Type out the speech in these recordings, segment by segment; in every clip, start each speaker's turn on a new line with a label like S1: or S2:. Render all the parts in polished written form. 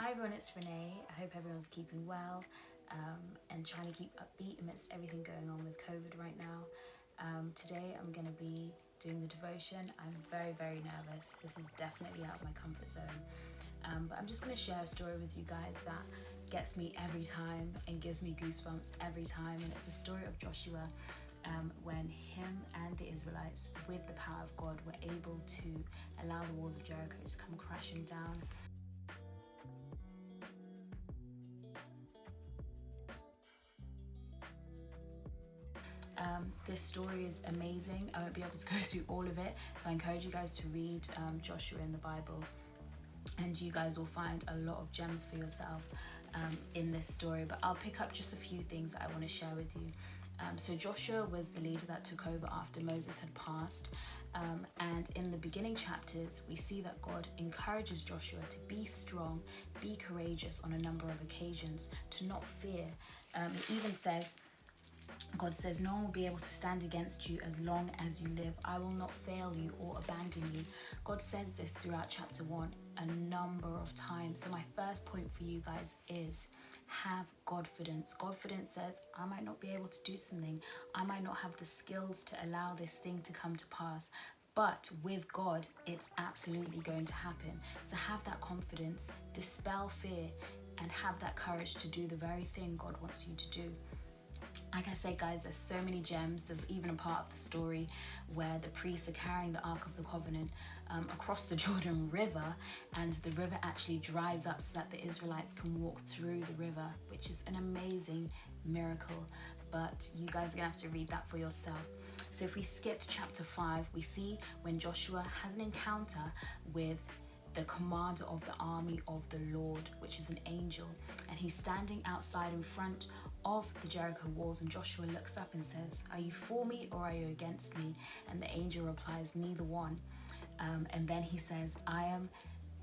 S1: Hi everyone, it's Renee. I hope everyone's keeping well and trying to keep upbeat amidst everything going on with COVID right now. Today I'm going to be doing the devotion. I'm very nervous. This is definitely out of my comfort zone. But I'm just going to share a story with you guys that gets me every time and gives me goosebumps every time. And it's the story of Joshua when him and the Israelites, with the power of God, were able to allow the walls of Jericho to come crashing down. This story is amazing. I won't be able to go through all of it, so I encourage you guys to read Joshua in the Bible, and you guys will find a lot of gems for yourself in this story. But I'll pick up just a few things that I want to share with you. So Joshua was the leader that took over after Moses had passed, and in the beginning chapters we see that God encourages Joshua to be strong, be courageous on a number of occasions, to not fear. It even says, God says, no one will be able to stand against you as long as you live. I will not fail you or abandon you. God says this throughout chapter 1 a number of times. So my first point for you guys is have God-fidence. God-fidence says, I might not be able to do something. I might not have the skills to allow this thing to come to pass. But with God, it's absolutely going to happen. So have that confidence, dispel fear, and have that courage to do the very thing God wants you to do. Like I said, guys, there's so many gems. There's even a part of the story where the priests are carrying the Ark of the Covenant across the Jordan River, and the river actually dries up so that the Israelites can walk through the river, which is an amazing miracle. But you guys are gonna have to read that for yourself. So if we skip to chapter 5, we see when Joshua has an encounter with the commander of the army of the Lord, which is an angel, and he's standing outside in front of the Jericho walls, and Joshua looks up and says, are you for me or are you against me? And the angel replies, neither one. And then he says, I am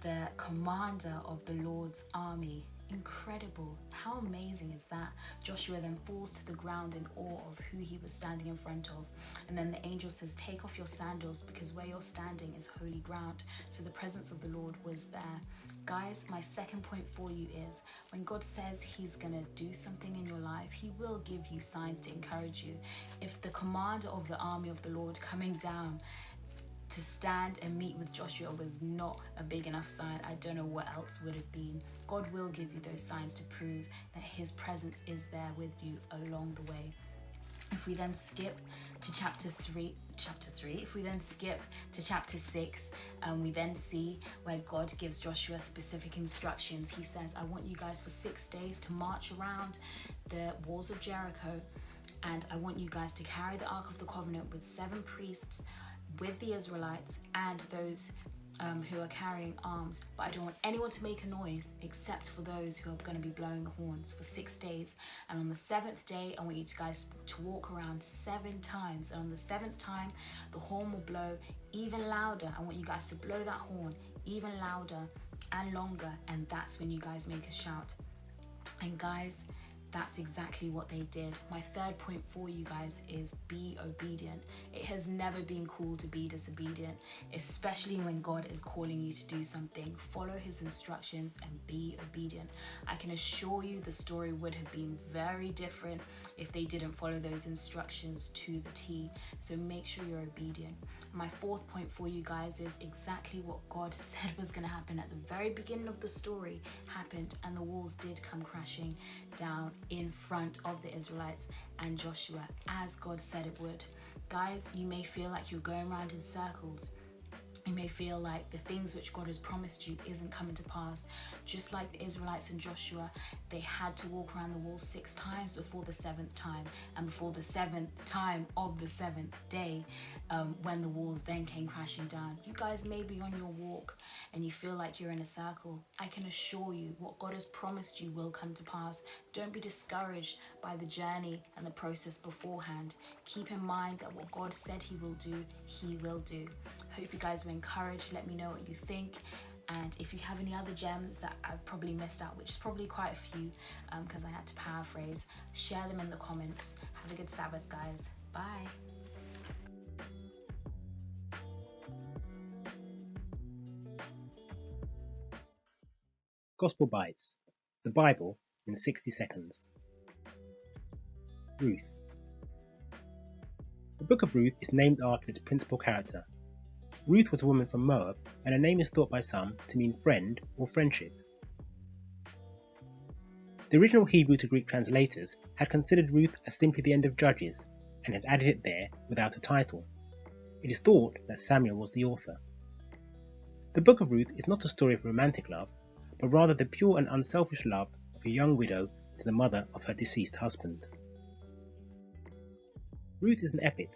S1: the commander of the Lord's army. Incredible. How amazing is that? Joshua then falls to the ground in awe of who he was standing in front of. And then the angel says, take off your sandals, because where you're standing is holy ground. So the presence of the Lord was there. Guys, my second point for you is when God says he's gonna do something in your life, he will give you signs to encourage you. If the commander of the army of the Lord coming down to stand and meet with Joshua was not a big enough sign, I don't know what else would have been. God will give you those signs to prove that his presence is there with you along the way. If we then skip to chapter 3, if we then skip to chapter 6, we then see where God gives Joshua specific instructions. He says, I want you guys for 6 days to march around the walls of Jericho, and I want you guys to carry the Ark of the Covenant with 7 priests, with the Israelites and those who are carrying arms, but I don't want anyone to make a noise except for those who are going to be blowing the horns for 6 days. And on the 7th day, I want you guys to walk around 7 times. And on the 7th time, the horn will blow even louder. I want you guys to blow that horn even louder and longer, and that's when you guys make a shout. And guys, that's exactly what they did. My third point for you guys is be obedient. It has never been cool to be disobedient, especially when God is calling you to do something. Follow his instructions and be obedient. I can assure you the story would have been very different if they didn't follow those instructions to the T. So make sure you're obedient. My fourth point for you guys is exactly what God said was going to happen at the very beginning of the story happened, and the walls did come crashing down in front of the Israelites and Joshua, as God said it would. Guys, you may feel like you're going around in circles. You may feel like the things which God has promised you isn't coming to pass. Just like the Israelites and Joshua, they had to walk around the wall 6 times before the 7th time, and before the 7th time of the 7th day, when the walls then came crashing down. You guys may be on your walk and you feel like you're in a circle. I can assure you what God has promised you will come to pass. Don't be discouraged by the journey and the process beforehand. Keep in mind that what God said he will do, he will do. Hope you guys were encouraged. Let me know what you think. And if you have any other gems that I've probably missed out, which is probably quite a few because I had to paraphrase, share them in the comments. Have a good Sabbath, guys. Bye.
S2: Gospel Bites, the Bible in 60 seconds. Ruth. The book of Ruth is named after its principal character. Ruth was a woman from Moab, and her name is thought by some to mean friend or friendship. The original Hebrew to Greek translators had considered Ruth as simply the end of Judges, and had added it there without a title. It is thought that Samuel was the author. The book of Ruth is not a story of romantic love, but rather the pure and unselfish love of a young widow to the mother of her deceased husband. Ruth is an epic,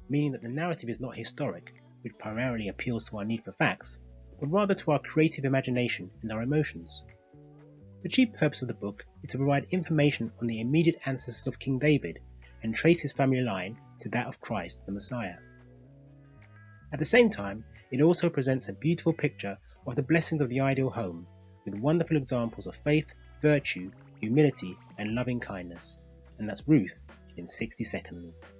S2: meaning that the narrative is not historic, which primarily appeals to our need for facts, but rather to our creative imagination and our emotions. The chief purpose of the book is to provide information on the immediate ancestors of King David and trace his family line to that of Christ the Messiah. At the same time, it also presents a beautiful picture of the blessings of the ideal home, with wonderful examples of faith, virtue, humility, and loving kindness. And that's Ruth in 60 seconds.